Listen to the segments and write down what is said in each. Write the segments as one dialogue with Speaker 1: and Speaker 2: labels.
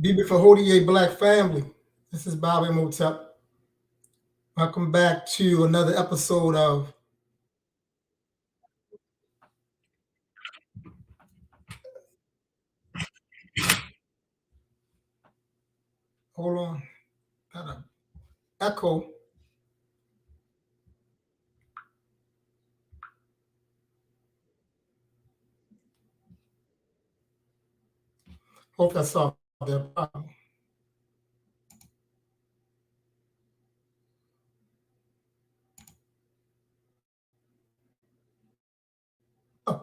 Speaker 1: BB for Hodier Black Family. This is Bobby Motep. Welcome back to another episode of. Hold on, got an echo. Hope that solved that problem.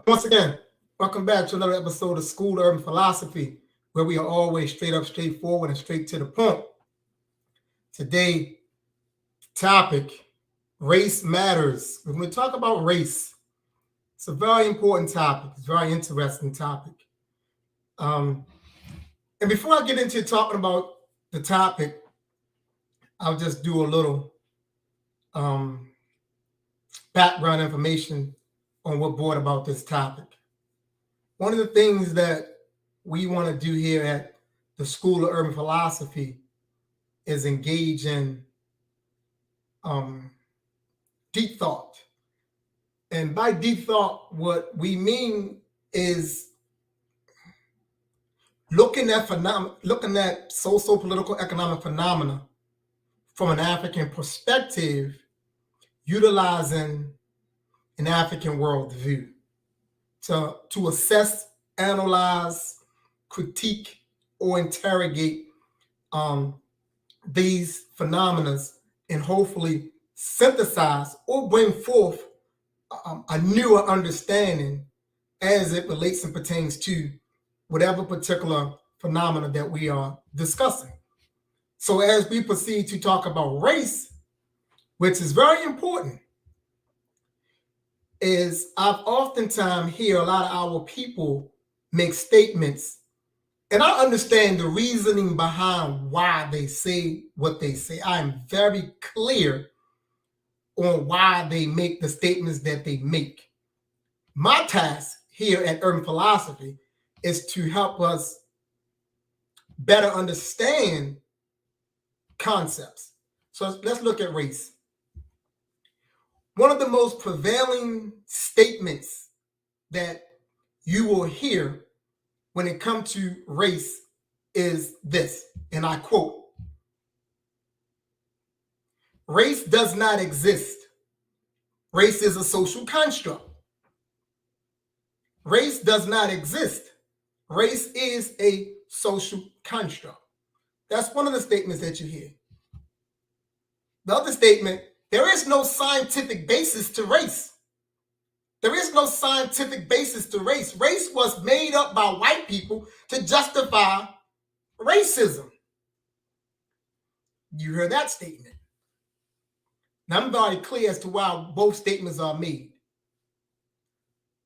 Speaker 1: Once again, welcome back to another episode of School Urban Philosophy, where we are always straight up, straightforward, and straight to the point. Today, topic: race matters. When we talk about race, it's a very important topic. It's a very interesting topic. And before I get into talking about the topic, I'll just do a little um, background information on what brought about this topic. One of the things that we want to do here at the School of Urban Philosophy is engage in deep thought. And by deep thought, what we mean is looking at socio-political economic phenomena from an African perspective, utilizing an African worldview to assess, analyze, critique, or interrogate these phenomena and hopefully synthesize or bring forth a newer understanding as it relates and pertains to whatever particular phenomena that we are discussing. So as we proceed to talk about race, which is very important, is I've oftentimes hear a lot of our people make statements, and I understand the reasoning behind why they say what they say. I am very clear on why they make the statements that they make. My task here at Urban Philosophy is to help us better understand concepts. So let's look at race. One of the most prevailing statements that you will hear when it comes to race is this, and I quote: race does not exist. Race is a social construct. Race does not exist. Race is a social construct. That's one of the statements that you hear. The other statement: there is no scientific basis to race. There is no scientific basis to race. Race was made up by white people to justify racism. You hear that statement. Now, I'm very clear as to why both statements are made.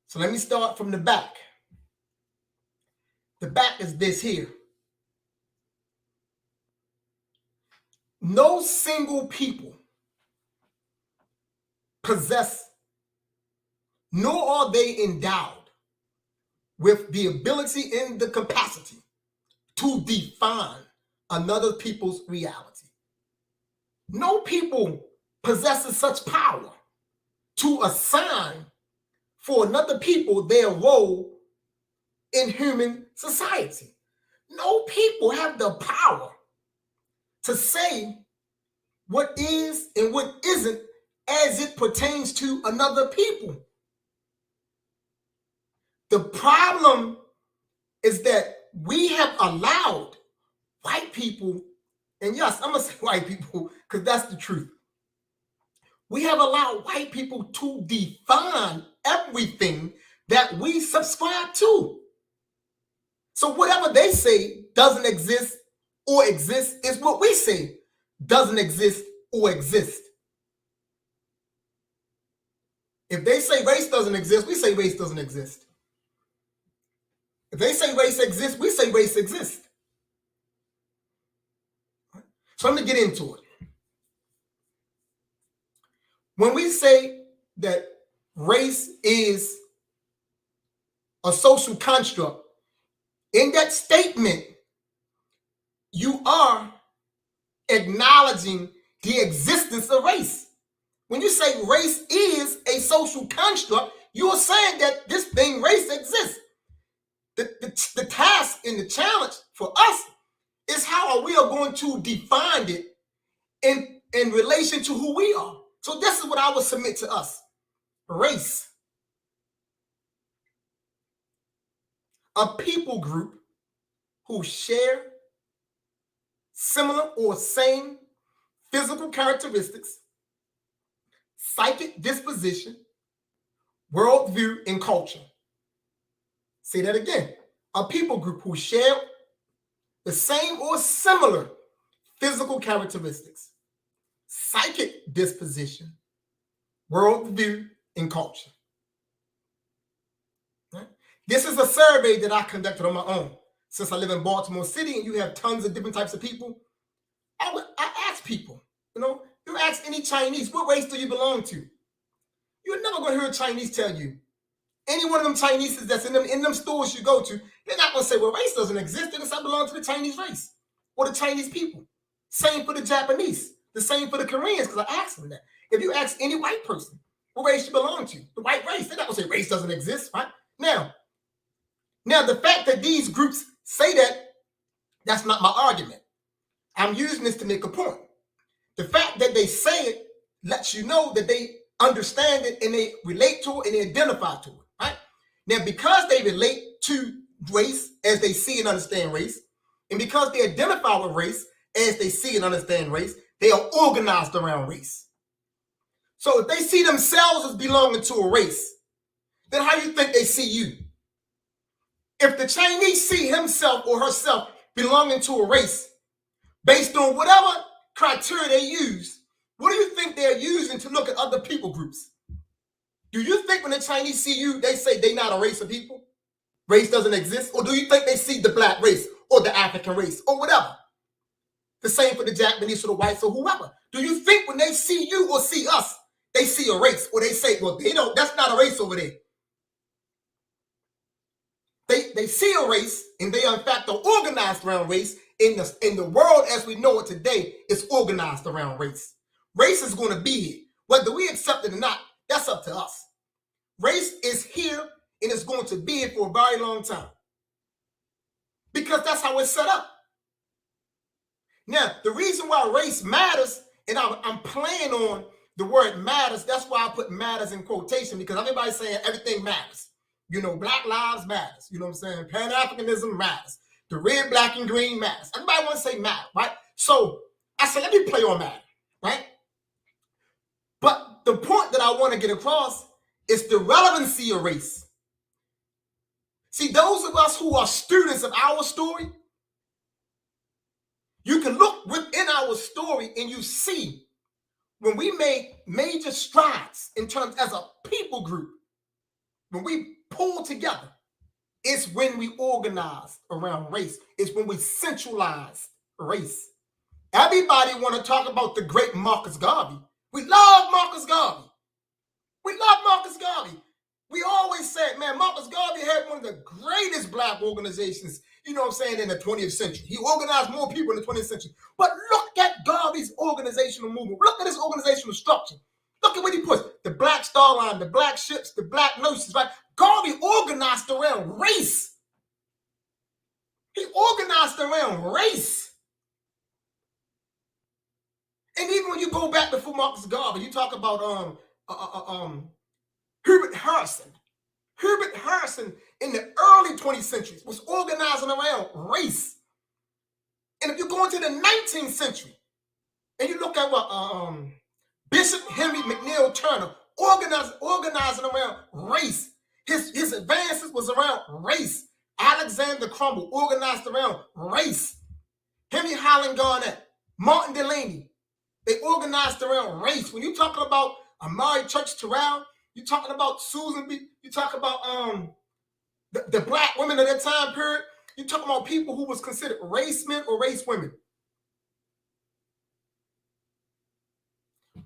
Speaker 1: So let me start from the back. The back is this here. No single people possess, nor are they endowed with the ability and the capacity to define another people's reality. No people possesses such power to assign for another people their role in human society. No people have the power to say what is and what isn't as it pertains to another people. The problem is that we have allowed white people, and yes, I'm gonna say white people because that's the truth. We have allowed white people to define everything that we subscribe to. So whatever they say doesn't exist or exists is what we say doesn't exist or exist. If they say race doesn't exist, we say race doesn't exist. If they say race exists, we say race exists. So let me get into it. When we say that race is a social construct, in that statement, you are acknowledging the existence of race. When you say race is a social construct, you are saying that this thing, race, exists. The task and the challenge for us is how we are going to define it in relation to who we are. So this is what I would submit to us. Race. A people group who share similar or same physical characteristics, psychic disposition, worldview, and culture. Say that again. A people group who share the same or similar physical characteristics, psychic disposition, worldview, and culture. Right? This is a survey that I conducted on my own. Since I live in Baltimore City and you have tons of different types of people, I ask people, you ask any Chinese, what race do you belong to? You're never going to hear a Chinese tell you. Any one of them Chineses that's in them stores you go to, they're not going to say, well, race doesn't exist. They're going to say, I belong to the Chinese race or the Chinese people. Same for the Japanese. The same for the Koreans, because I asked them that. If you ask any white person what race you belong to, the white race, they're not going to say race doesn't exist, right? Now, the fact that these groups say that, that's not my argument. I'm using this to make a point. The fact that they say it lets you know that they understand it and they relate to it and they identify to it, right? Now, because they relate to race as they see and understand race, and because they identify with race as they see and understand race, they are organized around race. So if they see themselves as belonging to a race, then how do you think they see you? If the Chinese see himself or herself belonging to a race, based on whatever criteria they use, what do you think they're using to look at other people groups? Do you think when the Chinese see you, they say they're not a race of people? Race doesn't exist? Or do you think they see the black race or the African race or whatever? The same for the Japanese or the whites or whoever. Do you think when they see you or see us, they see a race or they say, well, that's not a race over there? They see a race and they in fact are organized around race. In the world as we know it today, is organized around race. Race is going to be here. Whether we accept it or not, that's up to us. Race is here and it's going to be here for a very long time. Because that's how it's set up. Now, the reason why race matters, and I'm playing on the word matters, that's why I put matters in quotation, because everybody's saying everything matters. Black lives matters. You know what I'm saying? Pan-Africanism matters. The red, black, and green matters. Everybody wants to say matter, right? So I said, let me play on matter, right? But the point that I want to get across is the relevancy of race. See, those of us who are students of our story, you can look within our story and you see when we made major strides in terms as a people group, when we pull together, it's when we organize around race. It's when we centralize race. Everybody want to talk about the great Marcus Garvey. We love Marcus Garvey. We love Marcus Garvey. We always said, man, Marcus Garvey had one of the greatest black organizations, in the 20th century. He organized more people in the 20th century. But look at Garvey's organizational movement. Look at his organizational structure. Look at what he puts. The Black Star Line, the black ships, the black nurses, right? Garvey organized around race. He organized around race. And even when you go back before Marcus Garvey, you talk about Herbert Harrison. Herbert Harrison in the early 20th century was organizing around race. And if you go into the 19th century and you look at what Bishop Henry McNeil Turner organizing around race. His advances was around race. Alexander Crummell organized around race. Henry Highland Garnett, Martin Delany, they organized around race. When you're talking about Amari Church Terrell, you're talking about Susan B. You talk about the black women of that time period. You're talking about people who was considered race men or race women.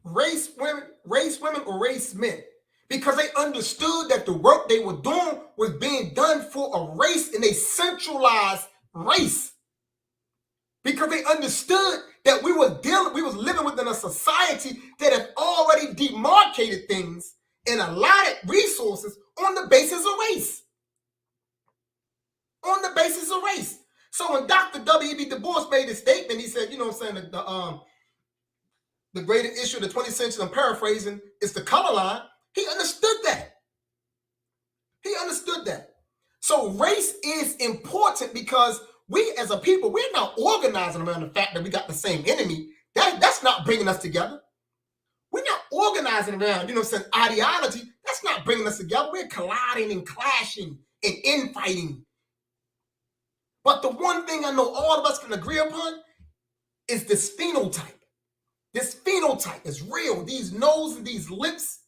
Speaker 1: Race women or race men. Because they understood that the work they were doing was being done for a race and a centralized race. because they understood that we was living within a society that had already demarcated things and allotted resources on the basis of race. On the basis of race. So when Dr. W.E.B. Du Bois made his statement, he said, you know what I'm saying, the greatest issue of the 20th century, I'm paraphrasing, is the color line. He understood that. He understood that. So race is important because we as a people, we're not organizing around the fact that we got the same enemy. That's not bringing us together. We're not organizing around, you know what I'm saying, ideology. That's not bringing us together. We're colliding and clashing and infighting. But the one thing I know all of us can agree upon is this phenotype. This phenotype is real. These nose and these lips,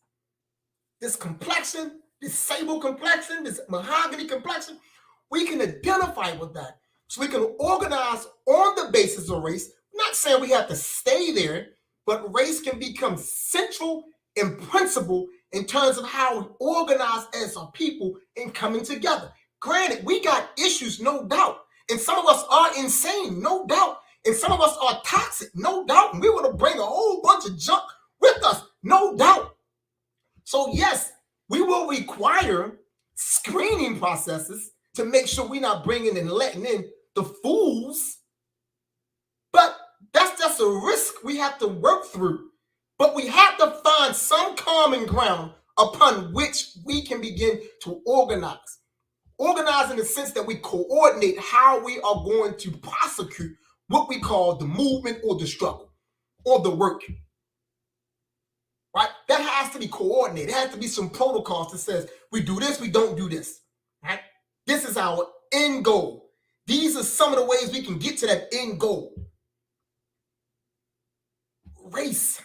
Speaker 1: this complexion, this sable complexion, this mahogany complexion, we can identify with that. So we can organize on the basis of race. I'm not saying we have to stay there, but race can become central and principal in terms of how we organize as a people in coming together. Granted, we got issues, no doubt. And some of us are insane, no doubt. And some of us are toxic, no doubt. And we want to bring a whole bunch of junk with us, no doubt. So yes, we will require screening processes to make sure we're not bringing and letting in the fools. But that's just a risk we have to work through. But we have to find some common ground upon which we can begin to organize. Organize in the sense that we coordinate how we are going to prosecute what we call the movement or the struggle or the work. Right? That has to be coordinated. There has to be some protocols that says we do this, we don't do this. Right? This is our end goal. These are some of the ways we can get to that end goal. Race.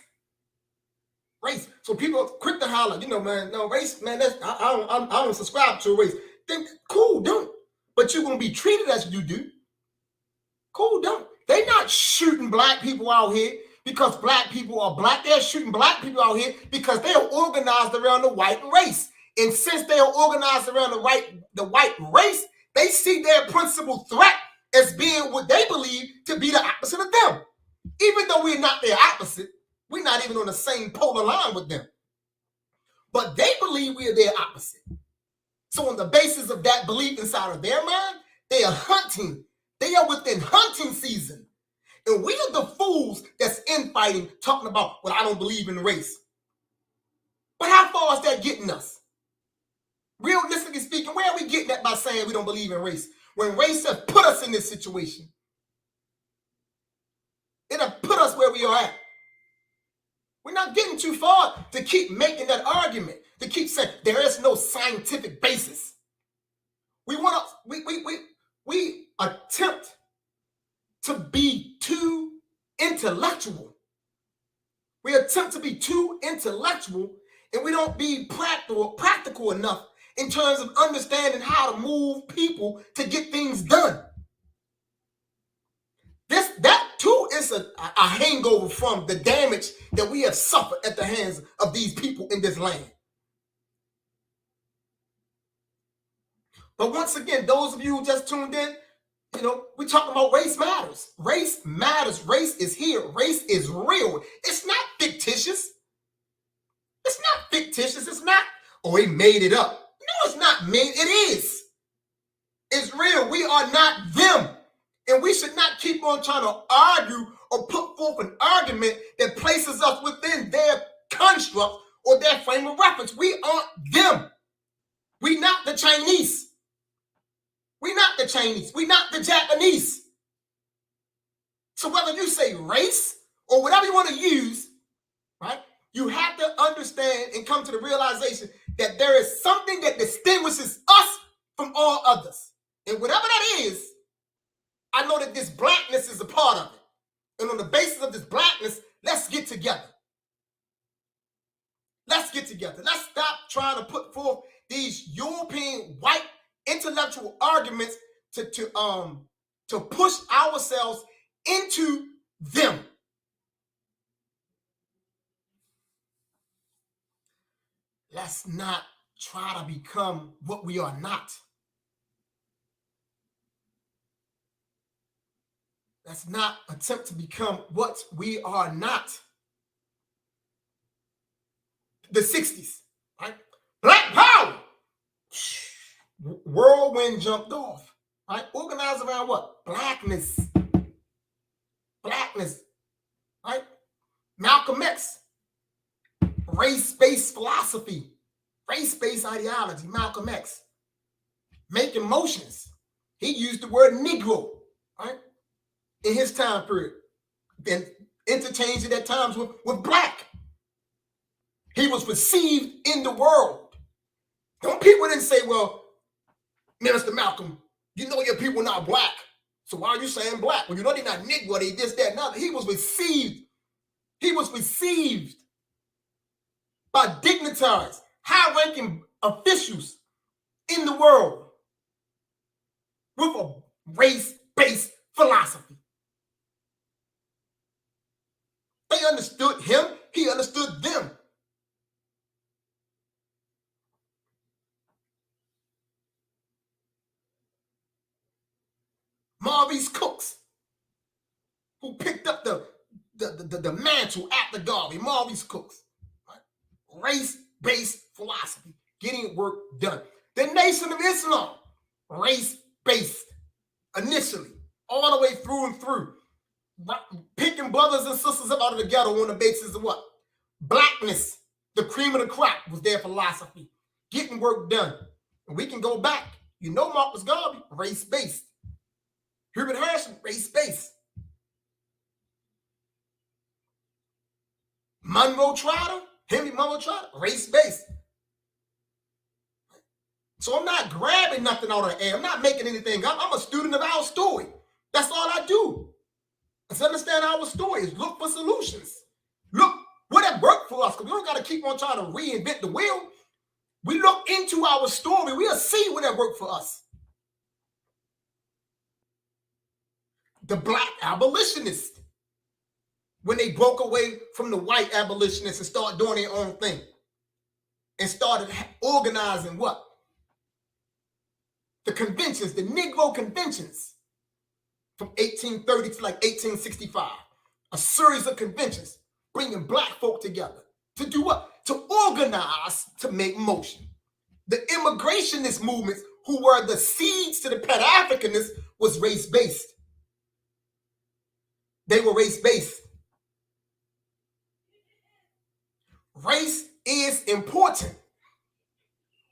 Speaker 1: So people are quick to holler, you know, man, no, race, man, that's, I don't subscribe to a race. Then cool, don't. But you're going to be treated as you do. Cool, don't. They're not shooting black people out here because black people are black. They're shooting black people out here because they are organized around the white race. And since they are organized around the white race, they see their principal threat as being what they believe to be the opposite of them. Even though we're not their opposite, we're not even on the same polar line with them. But they believe we are their opposite. So on the basis of that belief inside of their mind, they are hunting. They are within hunting season. And we are the fools that's infighting, talking about, well, I don't believe in race. But how far is that getting us? Realistically speaking, where are we getting at by saying we don't believe in race? When race has put us in this situation. It has put us where we are at. We're not getting too far to keep making that argument, to keep saying there is no scientific basis. We attempt to be too intellectual. We attempt to be too intellectual, and we don't be practical enough in terms of understanding how to move people to get things done. That too is a hangover from the damage that we have suffered at the hands of these people in this land. But once again, those of you who just tuned in, you know, we're talking about race matters. Race matters. Race is here. Race is real. It's not fictitious. It's not fictitious. It's not, oh, he made it up. No, it's not made. It is. It's real. We are not them. And we should not keep on trying to argue or put forth an argument that places us within their construct or their frame of reference. We aren't them. We're not the Chinese. We're not the Chinese. We're not the Japanese. So whether you say race or whatever you want to use, right, you have to understand and come to the realization that there is something that distinguishes us from all others. And whatever that is, I know that this blackness is a part of it. And on the basis of this blackness, let's get together. Let's get together. Let's stop trying to put forth these European white intellectual arguments to push ourselves into them. Let's not try to become what we are not. Let's not attempt to become what we are not. The 60s, right? Black power. Whirlwind jumped off, right? Organized around what? Blackness. Blackness, right? Malcolm X, race-based philosophy, race-based ideology, Malcolm X. Making motions. He used the word Negro, right? In his time period. And interchanged it at times with black. He was received in the world. Don't people didn't say, well, Minister Malcolm, you know your people not black. So why are you saying black? Well, you know they're not Negro, they this, that, and other. He was received. He was received by dignitaries, high-ranking officials in the world with a race-based philosophy. They understood him. He understood them. Maurice Cooks, who picked up the mantle after Garvey, Maurice Cooks. Right? Race-based philosophy, getting work done. The Nation of Islam, race-based initially, all the way through and through. Picking brothers and sisters up out of the ghetto on the basis of what? Blackness, the cream of the crop was their philosophy. Getting work done. And we can go back. You know Marcus Garvey, race-based. Herbert Harrison, race-based. Monroe Trotter, Henry Monroe Trotter, race-based. So I'm not grabbing nothing out of the air. I'm not making anything up. I'm a student of our story. That's all I do. Let's understand our story is look for solutions. Look what have worked for us, because we don't got to keep on trying to reinvent the wheel. We look into our story, we'll see what have worked for us. The black abolitionists, when they broke away from the white abolitionists and started doing their own thing and started organizing what? The conventions, the Negro conventions from 1830 to like 1865. A series of conventions bringing black folk together to do what? To organize, to make motion. The immigrationist movements, who were the seeds to the Pan-Africanists, was race-based. They were race-based. Race is important.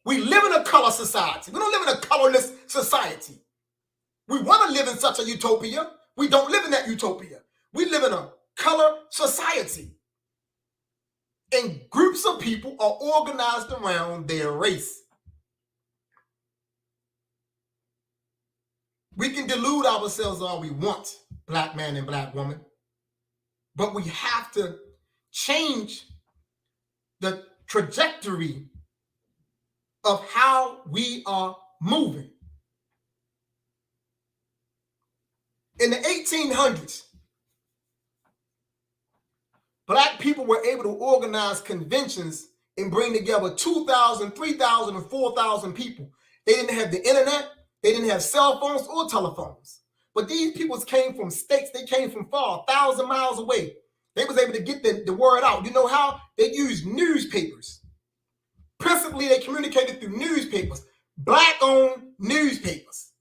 Speaker 1: We live in a color society. We don't live in a colorless society. We want to live in such a utopia. We don't live in that utopia. We live in a color society. And groups of people are organized around their race. We can delude ourselves all we want, black man and black woman, but we have to change the trajectory of how we are moving. In the 1800s, black people were able to organize conventions and bring together 2,000, 3,000, and 4,000 people. They didn't have the internet. They didn't have cell phones or telephones. But these people came from states. They came from far, 1,000 miles away. They was able to get the word out. You know how? They used newspapers. Principally, they communicated through newspapers, black-owned newspapers.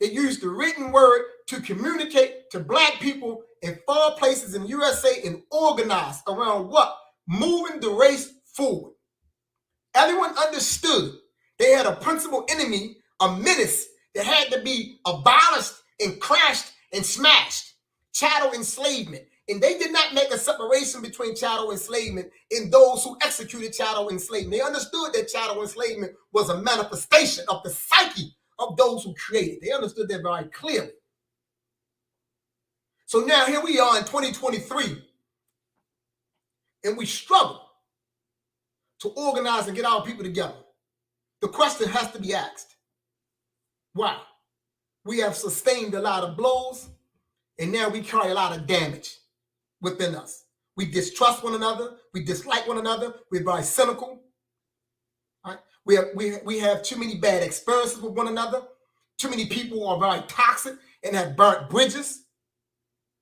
Speaker 1: They used the written word to communicate to black people in far places in the USA and organize around what? Moving the race forward. Everyone understood they had a principal enemy, a menace that had to be abolished and crashed and smashed. Chattel enslavement. And they did not make a separation between chattel enslavement and those who executed chattel enslavement. They understood that chattel enslavement was a manifestation of the psyche of those who created. They understood that very clearly. So now here we are in 2023, and we struggle to organize and get our people together. The question has to be asked, why? We have sustained a lot of blows, and now we carry a lot of damage within us. We distrust one another. We dislike one another. We're very cynical. Right? We have too many bad experiences with one another. Too many people are very toxic and have burnt bridges.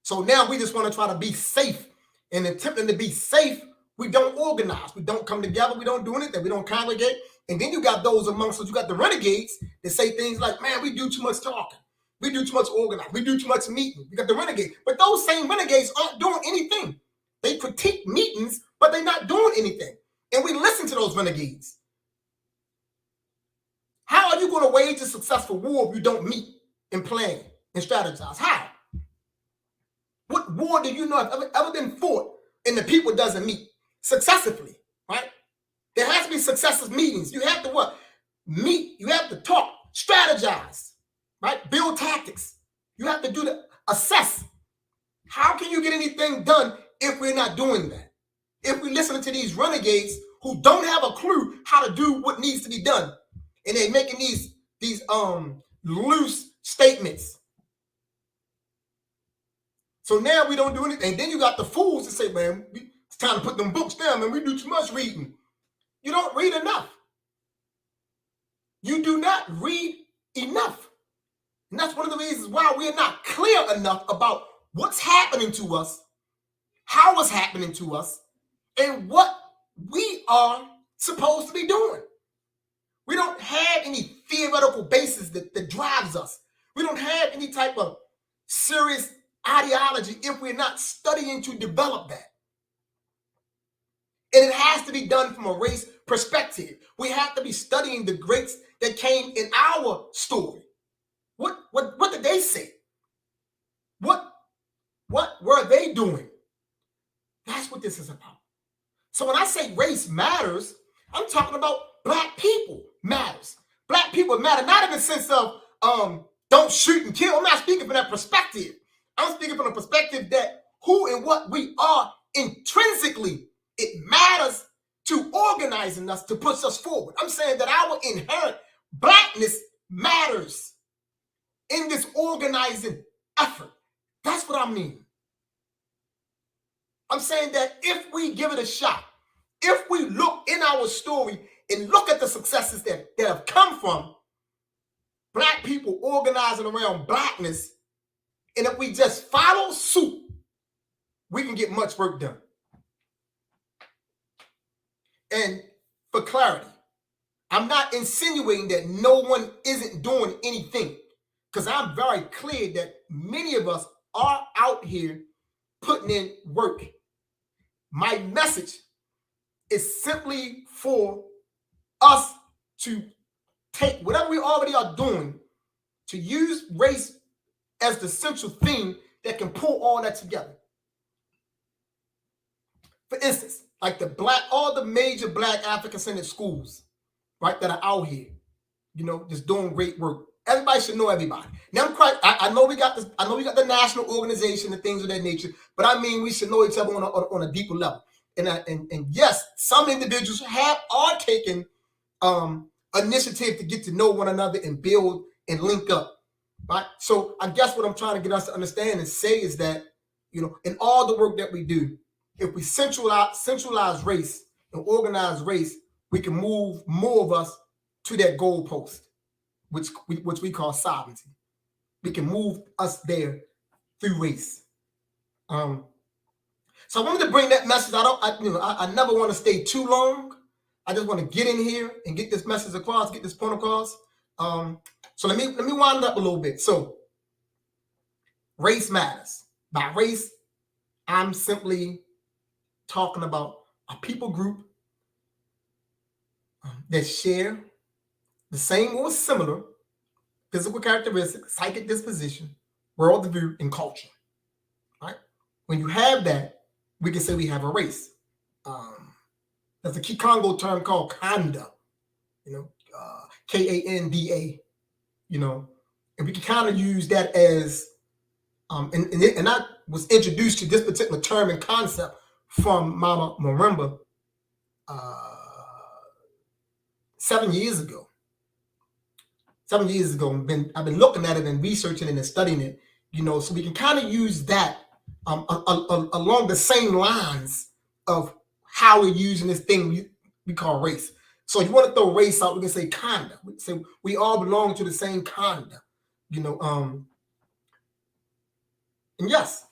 Speaker 1: So now we just want to try to be safe. And attempting to be safe, we don't organize. We don't come together. We don't do anything. We don't congregate. And then you got those amongst us, you got the renegades that say things like, man, we do too much talking. We do too much organizing. We do too much meeting. You got the renegades. But those same renegades aren't doing anything. They critique meetings, but they're not doing anything. And we listen to those renegades. How are you going to wage a successful war if you don't meet and plan and strategize? How? What war do you know have ever been fought and the people doesn't meet successively, right? There has to be successive meetings. You have to what? Meet. You have to talk, strategize, right? Build tactics. You have to do the assess. How can you get anything done if we're not doing that? If we listen to these renegades who don't have a clue how to do what needs to be done, and they're making these loose statements. So now we don't do anything. And then you got the fools that say, man, it's time to put them books down, man. We do too much reading. You don't read enough. You do not read enough. And that's one of the reasons why we're not clear enough about what's happening to us, how it's happening to us, and what we are supposed to be doing. We don't have any theoretical basis that drives us. We don't have any type of serious ideology if we're not studying to develop that. And it has to be done from a race perspective. We have to be studying the greats that came in our story. What did they say? What were they doing? That's what this is about. So when I say race matters, I'm talking about Black people matters. Black people matter, not in the sense of don't shoot and kill. I'm not speaking from that perspective. I'm speaking from the perspective that who and what we are intrinsically, it matters to organizing us to push us forward. I'm saying that our inherent Blackness matters in this organizing effort. That's what I mean. I'm saying that if we give it a shot, if we look in our story and look at the successes that have come from Black people organizing around Blackness, and if we just follow suit, we can get much work done. And for clarity, I'm not insinuating that no one isn't doing anything, because I'm very clear that many of us are out here putting in work. My message is simply for us to take whatever we already are doing, to use race as the central theme that can pull all that together. For instance, like all the major Black African-centered schools, right, that are out here, just doing great work. Everybody should know everybody. Now I know we got this. I know we got the national organization and things of that nature, but I mean we should know each other on a deeper level. And yes, some individuals are taking initiative to get to know one another and build and link up. Right. So I guess what I'm trying to get us to understand and say is that, in all the work that we do, if we centralize race and organize race, we can move more of us to that goalpost, which we call sovereignty. We can move us there through race. So I wanted to bring that message. I never want to stay too long. I just want to get in here and get this message across, get this point across. So let me wind up a little bit. So race matters. By race, I'm simply talking about a people group that share the same or similar physical characteristics, psychic disposition, worldview, and culture. Right? When you have that, we can say we have a race. There's a Kikongo term called Kanda, Kanda, and we can kind of use that as, and I was introduced to this particular term and concept from Mama Marimba 7 years ago. 7 years ago, I've been looking at it and researching it and studying it, so we can kind of use that along the same lines of how we're using this thing we call race. So you want to throw race out, we can say Kanda. We can say we all belong to the same Kanda. And yes,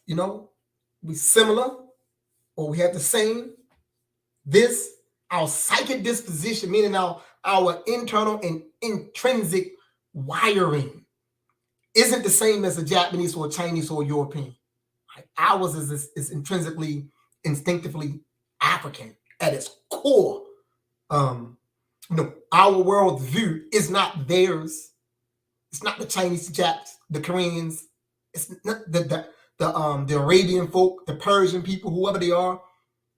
Speaker 1: we similar or we have the same. This, our psychic disposition, meaning our internal and intrinsic wiring, isn't the same as a Japanese or a Chinese or a European. Right? Ours is intrinsically, instinctively African at its core. Our worldview is not theirs. It's not the Chinese, the Japs, the Koreans. It's not the Arabian folk, the Persian people, whoever they are,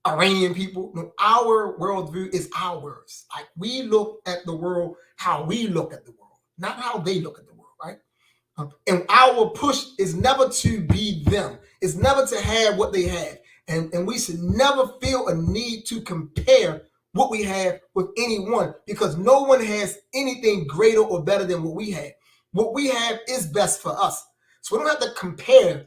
Speaker 1: Iranian people. No, our worldview is ours. Like, we look at the world how we look at the world, not how they look at the world, right? And our push is never to be them. It's never to have what they have. And we should never feel a need to compare what we have with anyone, because no one has anything greater or better than what we have. What we have is best for us. So we don't have to compare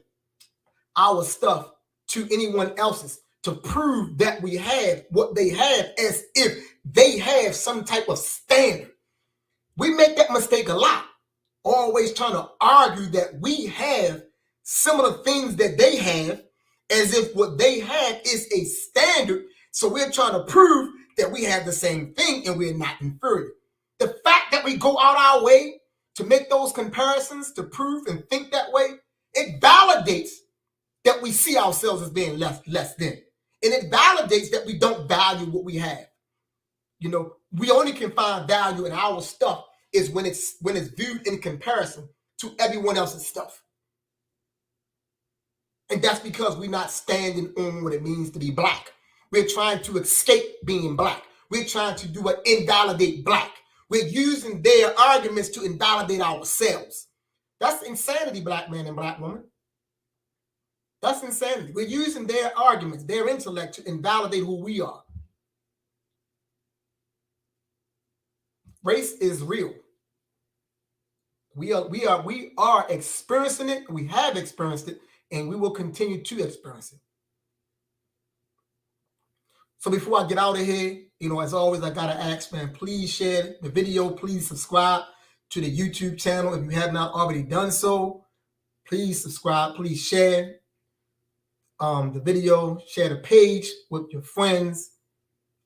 Speaker 1: our stuff to anyone else's to prove that we have what they have, as if they have some type of standard. We make that mistake a lot, always trying to argue that we have similar things that they have, as if what they have is a standard. So we're trying to prove that we have the same thing and we're not inferior. The fact that we go out our way to make those comparisons, to prove and think that way, it validates that we see ourselves as being less than. And it validates that we don't value what we have. We only can find value in our stuff is when it's viewed in comparison to everyone else's stuff. And that's because we're not standing on what it means to be black. We're trying to escape being black. We're trying to do what invalidate black. We're using their arguments to invalidate ourselves. That's insanity, black man and black woman. That's insanity. We're using their arguments, their intellect, to invalidate who we are. Race is real. We are experiencing it. We have experienced it, and we will continue to experience it. So before I get out of here, as always, I gotta ask, man, please share the video. Please subscribe to the YouTube channel if you have not already done so. Please subscribe. Please share the video. Share the page with your friends.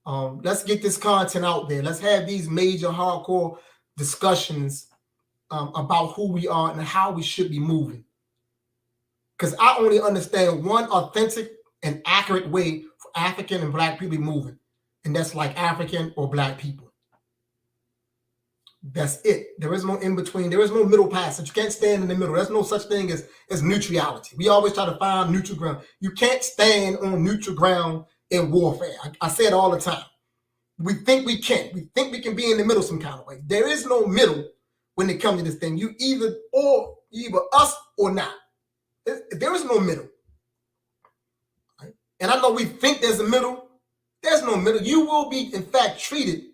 Speaker 1: Let's get this content out there. Let's have these major hardcore discussions about who we are and how we should be moving. Because I only understand one authentic and accurate way for African and black people moving. And that's like African or black people. That's it. There is no in between. There is no middle passage. You can't stand in the middle. There's no such thing as neutrality. We always try to find neutral ground. You can't stand on neutral ground in warfare. I say it all the time. We think we can. We think we can be in the middle some kind of way. There is no middle when it comes to this thing. You either us or not. There is no middle. Right? And I know we think there's a middle. There's no middle. You will be, in fact, treated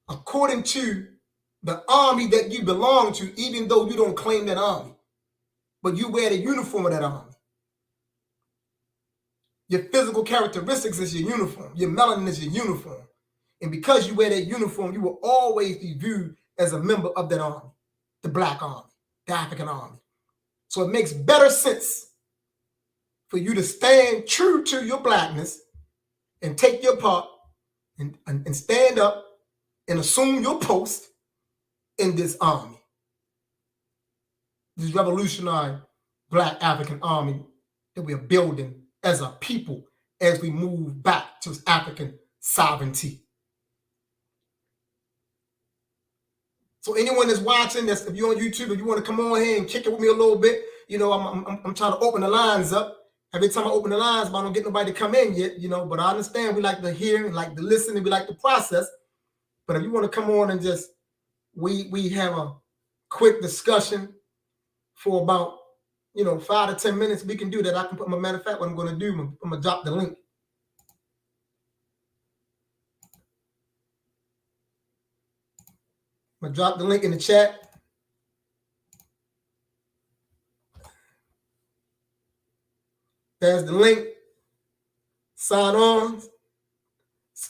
Speaker 1: according to the army that you belong to, even though you don't claim that army. But you wear the uniform of that army. Your physical characteristics is your uniform. Your melanin is your uniform. And because you wear that uniform, you will always be viewed as a member of that army, the black army, the African army. So it makes better sense for you to stand true to your blackness and take your part and stand up and assume your post in this army, this revolutionary black African army that we are building as a people as we move back to African sovereignty. So anyone that's watching, if you're on YouTube, if you want to come on here and kick it with me a little bit, I'm trying to open the lines up. Every time I open the lines, but I don't get nobody to come in yet, but I understand we like to hear and like to listen and we like to process. But if you want to come on and just, we have a quick discussion for about, 5 to 10 minutes, we can do that. I can put, matter of fact, what I'm going to do, I'm going to drop the link. I'm going to drop the link in the chat. There's the link. Sign on.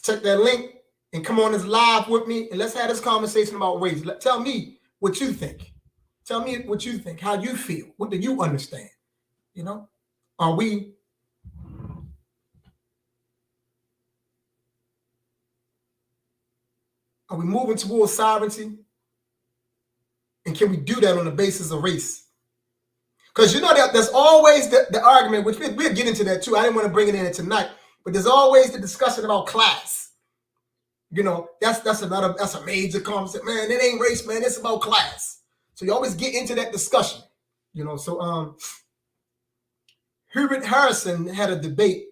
Speaker 1: Check that link and come on this live with me and let's have this conversation about race. Tell me what you think. Tell me what you think, how you feel. What do you understand? You know, are we moving towards sovereignty? And can we do that on the basis of race? Because you know that there's always the argument, which we'll get into that too. I didn't want to bring it in tonight, but there's always the discussion about class. You know, that's a major concept. Man, it ain't race, man. It's about class. So you always get into that discussion. You know, so Herbert Harrison had a debate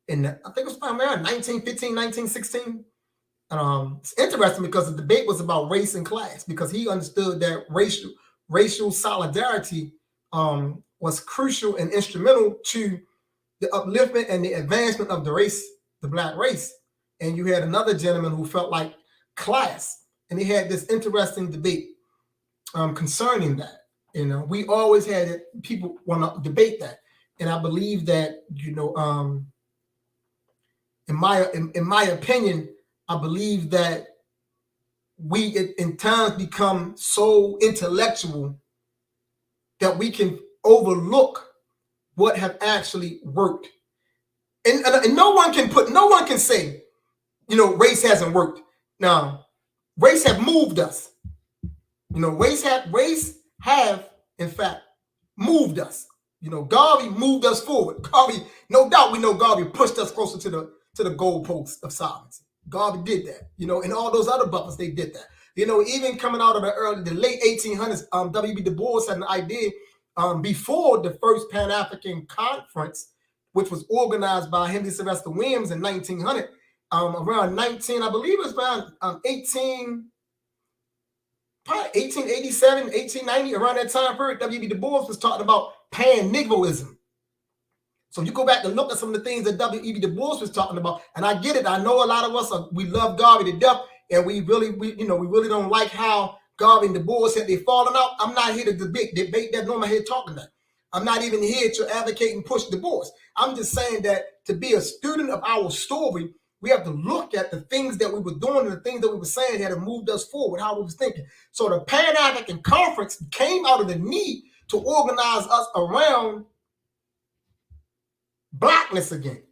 Speaker 1: in, I think it was around 1915, 1916. It's interesting because the debate was about race and class, because he understood that racial solidarity was crucial and instrumental to the upliftment and the advancement of the race, the Black race. And you had another gentleman who felt like class, and he had this interesting debate concerning that. You know, we always had it, people want to debate that, and I believe that, you know, in my opinion, I believe that we in times become so intellectual that we can overlook what have actually worked. And no one can say, you know, race hasn't worked. Now, race have moved us. You know, race have in fact moved us. You know, Garvey moved us forward. Garvey, no doubt we know Garvey pushed us closer to the goalpost of sovereignty. Garvey did that, you know, and all those other brothers, they did that. You know, even coming out of the late 1800s, W.B. Du Bois had an idea before the first Pan-African Conference, which was organized by Henry Sylvester Williams in 1900, around 19, I believe it was around 1887, 1890, around that time period, W.B. Du Bois was talking about Pan-Negroism. So you go back and look at some of the things that W.E.B. Du Bois was talking about, and I get it. I know a lot of us we love Garvey to death, and we really don't like how Garvey and Du Bois said they fallen out. I'm not here to debate that. No, I'm here talking that. I'm not even here to advocate and push Du Bois. I'm just saying that to be a student of our story, we have to look at the things that we were doing and the things that we were saying that have moved us forward, how we was thinking. So the Pan-African Conference came out of the need to organize us around Blackness again,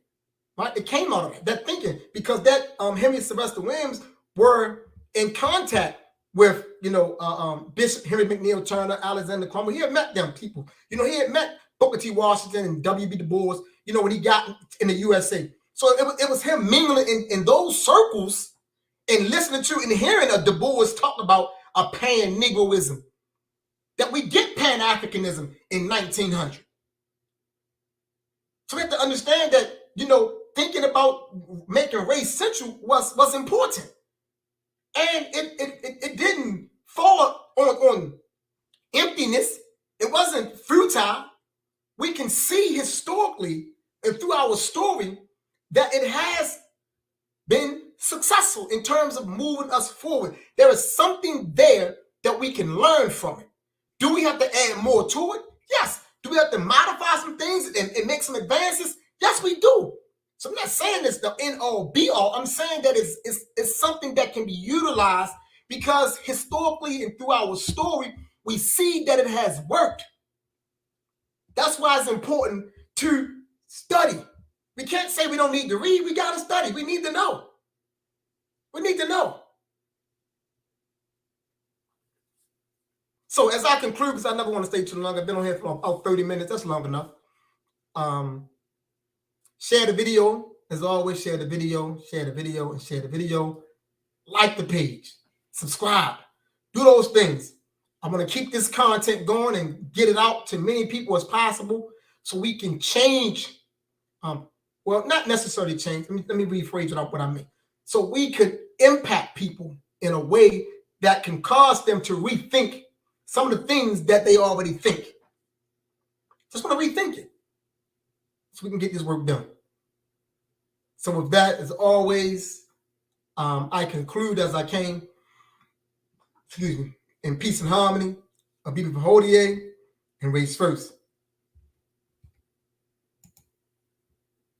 Speaker 1: right? It came out of that thinking, because that Henry Sylvester Williams were in contact with, you know, Bishop Henry McNeil Turner, Alexander Crummell. He had met them people. You know, he had met Booker T. Washington and W.B. Du Bois, you know, when he got in the USA. So it was him mingling in those circles and listening to and hearing Du Bois talk about a pan-Negroism, that we get Pan-Africanism in 1900. So we have to understand that, you know, thinking about making race central was important. And it didn't fall on emptiness. It wasn't futile. We can see historically and through our story that it has been successful in terms of moving us forward. There is something there that we can learn from it. Do we have to add more to it? Yes. Do we have to modify some things and make some advances? Yes, we do. So I'm not saying it's the end all be all. I'm saying that it's something that can be utilized, because historically and through our story, we see that it has worked. That's why it's important to study. We can't say we don't need to read. We got to study. We need to know. We need to know. So as I conclude, because I never want to stay too long, I've been on here for about 30 minutes. That's long enough. Share the video. As always, share the video, share the video, and share the video. Like the page. Subscribe. Do those things. I'm going to keep this content going and get it out to many people as possible so we can change. Well, not necessarily change. Let me rephrase what I mean. So we could impact people in a way that can cause them to rethink some of the things that they already think. Just want to rethink it so we can get this work done. So with that, as always, I conclude as I came. Excuse me. In peace and harmony, Abebe Pahodier, and race first.